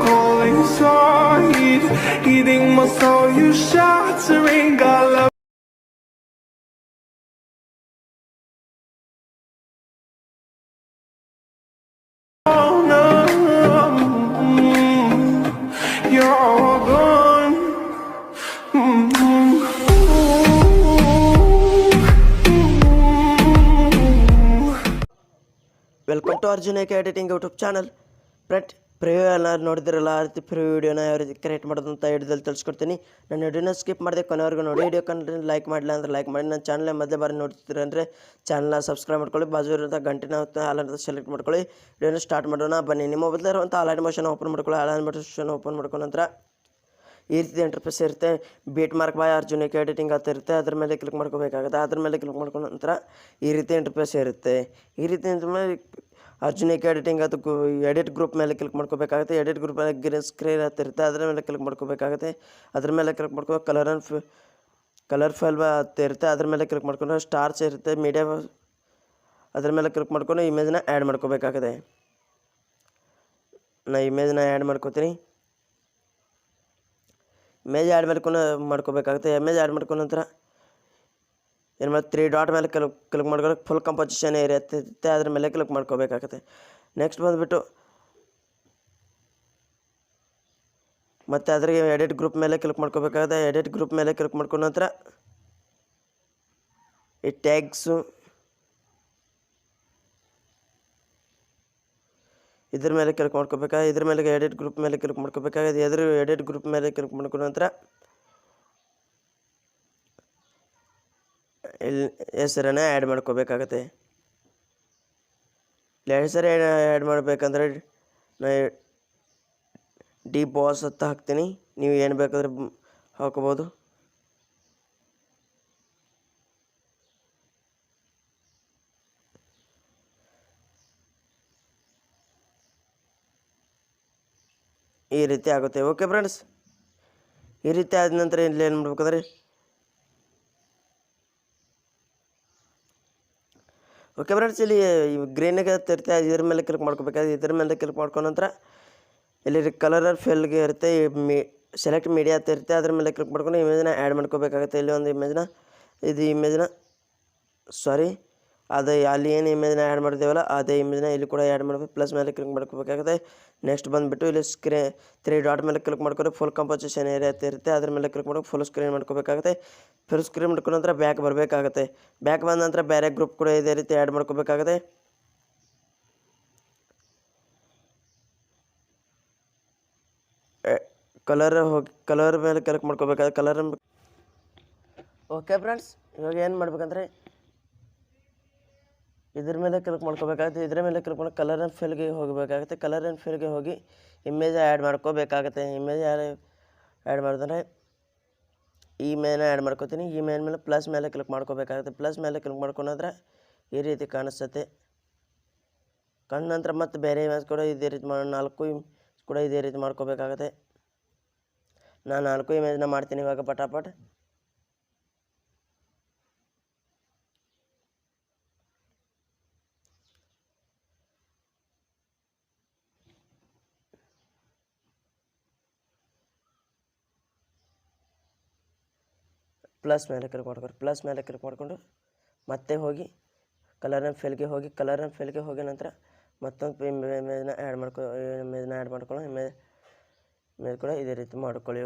Calling Sahi, eating my soul, you shattering all of. Oh no, you're all gone. Welcome to Arjun ಆಕ್ editing YouTube channel. Preview ಎಲ್ಲ ನೋಡಿದ್ರಲ್ಲ, ಆ ರೀತಿ preview ವಿಡಿಯೋನ ಯಾವ ರೀತಿ ಕ್ರಿಯೇಟ್ ಮಾಡೋದು ಅಂತ ಹಿಡಿದಲ್ಲಿ ತಿಳಿಸ್ಕೊಡ್ತೀನಿ. ನನ್ನ ವಿಡಿಯೋನ ಸ್ಕಿಪ್ ಮಾಡಿದೆ ಕೊನೆವರೆಗೂ ನೋಡಿ. ವಿಡಿಯೋ ಕಂಡ್ರೆ ಲೈಕ್ ಮಾಡಿಲ್ಲ ಅಂದರೆ ಲೈಕ್ ಮಾಡಿ. ನನ್ನ ಚಾನಲ್ ಮೊದಲೇ ಬಾರಿ ನೋಡ್ತಿದ್ರೆ ಅಂದರೆ ಚಾನಲ್ನ ಸಬ್ಸ್ಕ್ರೈಬ್ ಮಾಡ್ಕೊಳ್ಳಿ. ಬಾಜು ಇರೋಂಥ ಗಂಟೆನ ಹಾಲನ್ನು ಸೆಲೆಕ್ಟ್ ಮಾಡ್ಕೊಳ್ಳಿ. ವಿಡಿಯೋನ ಸ್ಟಾರ್ಟ್ ಮಾಡೋಣ ಬನ್ನಿ. ನಿಮ್ಮ ಮೊದಲಿರುವಂಥ ಅಲೈಟ್ ಮೋಷನ್ ಓಪನ್ ಮಾಡ್ಕೊಳ್ಳಿ. ಅಲೈಟ್ ಮೋಷನ್ ಓಪನ್ ಮಾಡ್ಕೊಂಡ ನಂತರ ಈ ರೀತಿ ಇಂಟರ್ಫೇಸ್ ಇರುತ್ತೆ. ಬೀಟ್ ಮಾರ್ಕ್ ಬಾಯ್ ಅರ್ಜುನ್ ಆಕ್ ಎಡಿಟಿಂಗ್ ಅಂತ ಇರುತ್ತೆ. ಅದ್ರ ಮೇಲೆ ಕ್ಲಿಕ್ ಮಾಡ್ಕೋಬೇಕಾಗುತ್ತೆ. ಅದ್ರ ಮೇಲೆ ಕ್ಲಿಕ್ ಮಾಡ್ಕೊಂಡ ನಂತರ ಈ ರೀತಿ ಇಂಟರ್ಫೇಸ್ ಇರುತ್ತೆ. ಈ ರೀತಿ ಮೇಲೆ ಅರ್ಜುನ್ ಆಕ್ ಎಡಿಟಿಂಗ್ ಅದು ಎಡಿಟ್ ಗ್ರೂಪ್ ಮೇಲೆ ಕ್ಲಿಕ್ ಮಾಡ್ಕೋಬೇಕಾಗುತ್ತೆ. ಎಡಿಟ್ ಗ್ರೂಪ್ ಮೇಲೆ ಗ್ರೀನ್ ಸ್ಕ್ರೀನ್ ಅಂತ ಇರುತ್ತೆ. ಅದರ ಮೇಲೆ ಕ್ಲಿಕ್ ಮಾಡ್ಕೋಬೇಕಾಗುತ್ತೆ. ಅದ್ರ ಮೇಲೆ ಕ್ಲಿಕ್ ಮಾಡ್ಕೋ ಕಲರ್ ಫೈಲ್ ಅಂತ ಇರುತ್ತೆ. ಅದ್ರ ಮೇಲೆ ಕ್ಲಿಕ್ ಮಾಡ್ಕೊಂಡು ಸ್ಟಾರ್ಸ್ ಇರುತ್ತೆ ಮೀಡಿಯಾ, ಅದ್ರ ಮೇಲೆ ಕ್ಲಿಕ್ ಮಾಡ್ಕೊಂಡು ಇಮೇಜ್ನ ಆ್ಯಡ್ ಮಾಡ್ಕೋಬೇಕಾಗುತ್ತೆ. ನಾನು ಇಮೇಜ್ನ ಆ್ಯಡ್ ಮಾಡ್ಕೋತೀನಿ. ಇಮೇಜ್ ಆ್ಯಡ್ ಮಾಡ್ಕೋಬೇಕಾಗುತ್ತೆ. ಇಮೇಜ್ ಆ್ಯಡ್ ಮಾಡ್ಕೊಂಡ ನಂತರ ಏನು ಮಾಡಿ 3 ಡಾಟ್ ಮೇಲೆ ಕ್ಲಿಕ್ ಮಾಡ್ಕೊಂಡು ಫುಲ್ ಕಂಪೋಸಿಷನ್ ಇರುತ್ತೆ. ಅದ್ರ ಮೇಲೆ ಕ್ಲಿಕ್ ಮಾಡ್ಕೋಬೇಕಾಗುತ್ತೆ. ನೆಕ್ಸ್ಟ್ ಬಂದುಬಿಟ್ಟು ಮತ್ತು ಅದ್ರಿಗೆ ಎಡಿಟ್ ಗ್ರೂಪ್ ಮೇಲೆ ಕ್ಲಿಕ್ ಮಾಡ್ಕೋಬೇಕಾಗುತ್ತೆ. ಎಡಿಟ್ ಗ್ರೂಪ್ ಮೇಲೆ ಕ್ಲಿಕ್ ಮಾಡ್ಕೊಂಡ ನಂತರ ಈ ಟ್ಯಾಗ್ಸು ಇದ್ರ ಮೇಲೆ ಕ್ಲಿಕ್ ಮಾಡ್ಕೋಬೇಕಾಗುತ್ತೆ. ಇದ್ರ ಮೇಲೆ ಎಡಿಟ್ ಗ್ರೂಪ್ ಮೇಲೆ ಕ್ಲಿಕ್ ಮಾಡ್ಕೋಬೇಕಾಗುತ್ತೆ. ಎಡಿಟ್ ಗ್ರೂಪ್ ಮೇಲೆ ಕ್ಲಿಕ್ ಮಾಡ್ಕೊಂಡ ನಂತರ ಇಲ್ಲಿ ಹೆಸರನ್ನು ಆ್ಯಡ್ ಮಾಡ್ಕೋಬೇಕಾಗತ್ತೆ. ಇಲ್ಲಿ ಹೆಸರು ಆ್ಯಡ್ ಮಾಡಬೇಕಂದ್ರೆ ನಾನು ಡಿ ಬಾಸ್ ಅಂತ ಹಾಕ್ತೀನಿ. ನೀವು ಏನು ಬೇಕಾದ್ರೆ ಹಾಕೋಬೋದು. ಈ ರೀತಿ ಆಗುತ್ತೆ. ಓಕೆ ಫ್ರೆಂಡ್ಸ್, ಈ ರೀತಿ ಆದ ನಂತರ ಇಲ್ಲಿ ಏನು ಮಾಡ್ಬೇಕಂದ್ರೆ ಓಕೆ ಫ್ರೆಂಡ್ಸ್, ಇಲ್ಲಿ ಗ್ರೀನಿಗೆ ಇರುತ್ತೆ. ಇದ್ರ ಮೇಲೆ ಕ್ಲಿಕ್ ಮಾಡ್ಕೋಬೇಕಾದ್ರೆ ಇದ್ರ ಮೇಲೆ ಕ್ಲಿಕ್ ಮಾಡ್ಕೊಂಡ ನಂತರ ಇಲ್ಲಿ ಕಲರ್ ಫಿಲ್ಗೆ ಇರುತ್ತೆ. ಸೆಲೆಕ್ಟ್ ಮೀಡಿಯಾ ಅಂತ ಇರುತ್ತೆ. ಅದ್ರ ಮೇಲೆ ಕ್ಲಿಕ್ ಮಾಡ್ಕೊಂಡು ಇಮೇಜ್ನ ಆ್ಯಡ್ ಮಾಡ್ಕೋಬೇಕಾಗುತ್ತೆ. ಇಲ್ಲಿ ಒಂದು ಇಮೇಜ್ನ ಅದು ಅಲ್ಲಿ ಏನು ಇಮೇಜ್ನ ಆ್ಯಡ್ ಮಾಡ್ತೀವಲ್ಲ ಅದೇ ಇಮೇಜ್ನ ಇಲ್ಲಿ ಕೂಡ ಆ್ಯಡ್ ಮಾಡಬೇಕು. ಪ್ಲಸ್ ಮೇಲೆ ಕ್ಲಿಕ್ ಮಾಡ್ಕೋಬೇಕಾಗುತ್ತೆ. ನೆಕ್ಸ್ಟ್ ಬಂದುಬಿಟ್ಟು ಇಲ್ಲಿ 3 ಡಾಟ್ ಮೇಲೆ ಕ್ಲಿಕ್ ಮಾಡ್ಕೊಂಡು ಫುಲ್ ಕಂಪೋಸಿಷನ್ ಇರುತ್ತೆ. ಅದ್ರ ಮೇಲೆ ಕ್ಲಿಕ್ ಮಾಡ್ಕೊಂಡು ಫುಲ್ ಸ್ಕ್ರೀನ್ ಮಾಡ್ಕೋಬೇಕಾಗುತ್ತೆ. ಫುಲ್ ಸ್ಕ್ರೀನ್ ಮಾಡ್ಕೊಂಡ ನಂತರ ಬ್ಯಾಕ್ ಬರಬೇಕಾಗುತ್ತೆ. ಬ್ಯಾಕ್ ಬಂದ ನಂತರ ಬೇರೆ ಗ್ರೂಪ್ ಕೂಡ ಇದೇ ರೀತಿ ಆ್ಯಡ್ ಮಾಡ್ಕೋಬೇಕಾಗುತ್ತೆ. ಕಲರ್ ಮೇಲೆ ಕ್ಲಿಕ್ ಮಾಡ್ಕೋಬೇಕಾಗುತ್ತೆ. ಕಲರ್ ಓಕೆ ಫ್ರೆಂಡ್ಸ್, ಇವಾಗ ಏನು ಮಾಡ್ಬೇಕಂದ್ರೆ ಇದ್ರ ಮೇಲೆ ಕ್ಲಿಕ್ ಮಾಡ್ಕೋಬೇಕಾಗುತ್ತೆ. ಇದ್ರ ಮೇಲೆ ಕ್ಲಿಕ್ ಮಾಡಿ ಕಲರ್ ಆ್ಯಂಡ್ ಫಿಲ್ಗೆ ಹೋಗಬೇಕಾಗುತ್ತೆ. ಕಲರ್ ಆ್ಯಂಡ್ ಫಿಲ್ಗೆ ಹೋಗಿ ಇಮೇಜ್ ಆ್ಯಡ್ ಮಾಡ್ಕೋಬೇಕಾಗುತ್ತೆ. ಇಮೇಜ್ ಆ್ಯಡ್ ಮಾಡಿದ್ರೆ ಈ ಮೇಲೆ ಆ್ಯಡ್ ಮಾಡ್ಕೋತೀನಿ. ಈ ಮೇಲೆ ಪ್ಲಸ್ ಮೇಲೆ ಕ್ಲಿಕ್ ಮಾಡ್ಕೋಬೇಕಾಗುತ್ತೆ. ಪ್ಲಸ್ ಮೇಲೆ ಕ್ಲಿಕ್ ಮಾಡ್ಕೊಂಡ್ರೆ ಈ ರೀತಿ ಕಾಣಿಸುತ್ತೆ. ಕಂಡ ನಂತರ ಮತ್ತೆ ಬೇರೆ ಇಮೇಜ್ ಕೂಡ ಇದೇ ರೀತಿ 4 ಇಮೇಜ್ ಕೂಡ ಇದೇ ರೀತಿ ಮಾಡ್ಕೋಬೇಕಾಗುತ್ತೆ. ನಾನು 4 ಇಮೇಜ್ನ ಮಾಡ್ತೀನಿ ಇವಾಗ ಪಟಾಪಟ್. ಪ್ಲಸ್ ಮೇಲೆ ಕ್ಲಿಕ್ ಮಾಡಿಕೊಂಡು ಮತ್ತೆ ಹೋಗಿ ಕಲರ್ ಆ್ಯಂಡ್ ಫಿಲ್ಗೆ ಹೋಗಿ ನಂತರ ಮತ್ತೊಂದು ಇಮೇಜ್ನ ಆ್ಯಡ್ ಮಾಡ್ಕೊಳ್ಳೋ ಇಮೇಜ್ ಕೂಡ ಇದೇ ರೀತಿ ಮಾಡ್ಕೊಳ್ಳಿ.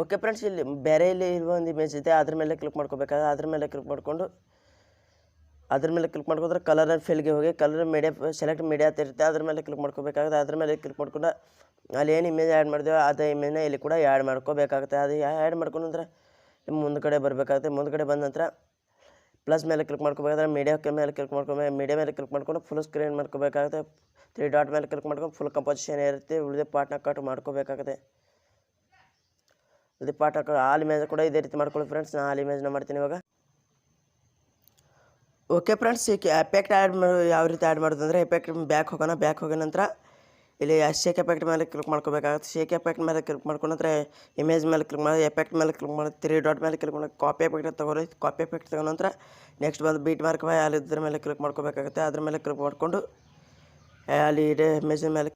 ಓಕೆ ಫ್ರೆಂಡ್ಸ್, ಇಲ್ಲಿ ಬೇರೆ ಇಲ್ಲಿ ಇರುವ ಒಂದು ಇಮೇಜ್ ಇದೆ. ಅದ್ರ ಮೇಲೆ ಕ್ಲಿಕ್ ಮಾಡ್ಕೋಬೇಕಾದ್ರೆ ಅದ್ರ ಮೇಲೆ ಕ್ಲಿಕ್ ಮಾಡ್ಕೊಂಡ್ರೆ ಕಲರ್ ಆ್ಯಂಡ್ ಫಿಲ್ಗೆ ಹೋಗಿ ಕಲರ್ ಮೀಡಿಯಾ ಸೆಲೆಕ್ಟ್ ಮೀಡಿಯಾ ಅಂತ ಇರುತ್ತೆ. ಅದ್ರ ಮೇಲೆ ಕ್ಲಿಕ್ ಮಾಡ್ಕೋಬೇಕಾಗುತ್ತೆ. ಅದ್ರ ಮೇಲೆ ಕ್ಲಿಕ್ ಮಾಡ್ಕೊಂಡು ಅಲ್ಲಿ ಏನು ಇಮೇಜ್ ಆ್ಯಡ್ ಮಾಡಿದೆವೋ ಅದೇ ಇಮೇಜ್ನ ಇಲ್ಲಿ ಕೂಡ ಆ್ಯಡ್ ಮಾಡ್ಕೋಬೇಕಾಗುತ್ತೆ. ಅದು ಆ್ಯಡ್ ಮಾಡ್ಕೊಂಡ್ರೆ ಮುಂದ್ಗಡೆ ಬರಬೇಕಾಗುತ್ತೆ. ಮುಂದ್ಗಡೆ ಬಂದ ನಂತರ ಪ್ಲಸ್ ಮೇಲೆ ಕ್ಲಿಕ್ ಮಾಡ್ಕೋಬೇಕಾದ್ರೆ ಮೀಡಿಯಾ ಮೇಲೆ ಕ್ಲಿಕ್ ಮಾಡ್ಕೊಂಡು ಫುಲ್ ಸ್ಕ್ರೀನ್ ಮಾಡ್ಕೋಬೇಕಾಗುತ್ತೆ. 3 ಡಾಟ್ ಮೇಲೆ ಕ್ಲಿಕ್ ಮಾಡ್ಕೊಂಡು ಫುಲ್ ಕಂಪೋಸಿಷನ್ ಇರುತ್ತೆ. ಉಳಿದ ಪಾರ್ಟ್ನ ಕಟ್ ಮಾಡ್ಕೋಬೇಕಾಗುತ್ತೆ. ಉಳಿದ ಪಾರ್ಟ್ನ ಆಲ್ ಇಮೇಜ್ ಕೂಡ ಇದೇ ರೀತಿ ಮಾಡ್ಕೊಳ್ಳಿ ಫ್ರೆಂಡ್ಸ್. ನಾನು ಆಲ್ ಇಮೇಜ್ನ ಮಾಡ್ತೀನಿ ಇವಾಗ. ಓಕೆ ಫ್ರೆಂಡ್ಸ್, ಎಫೆಕ್ಟ್ ಯಾವ ರೀತಿ ಆ್ಯಡ್ ಮಾಡೋದು ಅಂದರೆ ಎಫೆಕ್ಟ್ ಬ್ಯಾಕ್ ಹೋಗೋಣ. ನಂತರ ಇಲ್ಲಿ ಶೇಕ್ ಎಫೆಕ್ಟ್ ಮೇಲೆ ಕ್ಲಿಕ್ ಮಾಡ್ಕೋಬೇಕಾಗುತ್ತೆ. ಶೇಕ್ ಎಫೆಕ್ಟ್ ಮೇಲೆ ಕ್ಲಿಕ್ ಮಾಡ್ಕೊಂಡ್ರೆ ಇಮೇಜ್ ಮೇಲೆ ಕ್ಲಿಕ್ ಮಾಡಿ ಎಫೆಕ್ಟ್ ಮೇಲೆ ಕ್ಲಿಕ್ ಮಾಡಿ 3 ಡಾಟ್ ಮೇಲೆ ಕ್ಲಿಕ್ ಮಾಡಿ ಕಾಪಿ ಎಫೆಕ್ಟ್ ತೊಗೊಳ್ಳಿ. ಕಾಪಿ ಎಫೆಕ್ಟ್ ತಗೊಂಡ ನಂತರ ನೆಕ್ಸ್ಟ್ ಬಂದು ಬೀಟ್ ಮಾರ್ಕ್ ಬೈ ಅಲ್ಲಿ ಇದ್ರ ಮೇಲೆ ಕ್ಲಿಕ್ ಮಾಡ್ಕೋಬೇಕಾಗುತ್ತೆ. ಅದ್ರ ಮೇಲೆ ಕ್ಲಿಕ್ ಮಾಡಿಕೊಂಡು ಅಲ್ಲಿ ಇಮೇಜ್ ಮೇಲೆ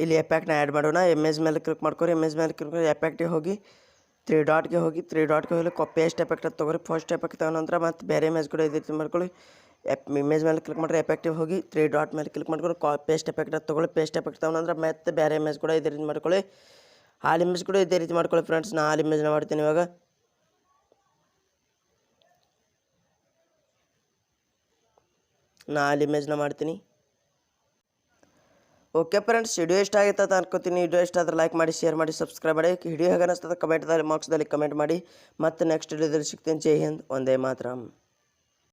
ಇಲ್ಲಿ ಎಫೆಕ್ಟ್ನ ಆ್ಯಡ್ ಮಾಡೋಣ. ಇಮೇಜ್ ಮೇಲೆ ಕ್ಲಿಕ್ ಮಾಡ್ಕೊರಿ. ಇಮೇಜ್ ಮೇಲೆ ಕ್ಲಿಕ್ ಮಾಡಿ ಎಫೆಕ್ಟಿಗೆ ಹೋಗಿ 3 ಡಾಟ್ಗೆ ಹೋಗಿ ಪೇಸ್ಟ್ ಎಫೆಕ್ಟ್ ಅಂತ ತೊಗೊರಿ. ಫಸ್ಟ್ ಎಫೆಕ್ಟ್ ತಗೊಂಡ ನಂತರ ಮತ್ತು ಬೇರೆ ಇಮೇಜ್ ಕೂಡ ಇದೇ ರೀತಿ ಮಾಡ್ಕೊಳ್ಳಿ. ಇಮೇಜ್ ಮೇಲೆ ಕ್ಲಿಕ್ ಮಾಡಿದ್ರೆ ಎಫೆಕ್ಟಿವ್ ಹೋಗಿ 3 ಡಾಟ್ ಮೇಲೆ ಕ್ಲಿಕ್ ಮಾಡ್ಕೊಂಡು ಪೇಸ್ಟ್ ಎಫೆಕ್ಟ್ ಅಂತ ತೊಗೊಳ್ಳಿ. ಪೇಸ್ಟ್ ಎಫೆಕ್ಟ್ ತಗೊಂಡ್ರೆ ಮತ್ತೆ ಬೇರೆ ಇಮೇಜ್ ಕೂಡ ಇದೇ ರೀತಿ ಮಾಡ್ಕೊಳ್ಳಿ. ಹಾಲ್ ಇಮೇಜ್ ಕೂಡ ಇದೇ ರೀತಿ ಮಾಡ್ಕೊಳ್ಳಿ ಫ್ರೆಂಡ್ಸ್. ನಾನು ಹಾಲ್ ಇಮೇಜ್ನ ಮಾಡ್ತೀನಿ ಇವಾಗ. ನಾನು ಹಾಲ್ ಇಮೇಜ್ನ ಮಾಡ್ತೀನಿ. ಓಕೆ ಫ್ರೆಂಡ್ಸ್, ವಿಡಿಯೋ ಇಷ್ಟ ಆಗಿತ್ತು ಅಂತ ಅನ್ಕೋತೀನಿ. ವಿಡಿಯೋ ಇಷ್ಟ ಆದರೆ ಲೈಕ್ ಮಾಡಿ, ಶೇರ್ ಮಾಡಿ, ಸಬ್ಸ್ಕ್ರೈಬ್ ಮಾಡಿ. ವಿಡಿಯೋ ಹೇಗೆ ಅನಿಸ್ತದೆ ಕಮೆಂಟ್ದಲ್ಲಿ ಬಾಕ್ಸ್ದಲ್ಲಿ ಕಮೆಂಟ್ ಮಾಡಿ. ಮತ್ತು ನೆಕ್ಸ್ಟ್ ವಿಡಿಯೋದಲ್ಲಿ ಸಿಗ್ತೀನಿ. ಜೈ ಹಿಂದ್, ಒಂದೇ ಮಾತರಂ.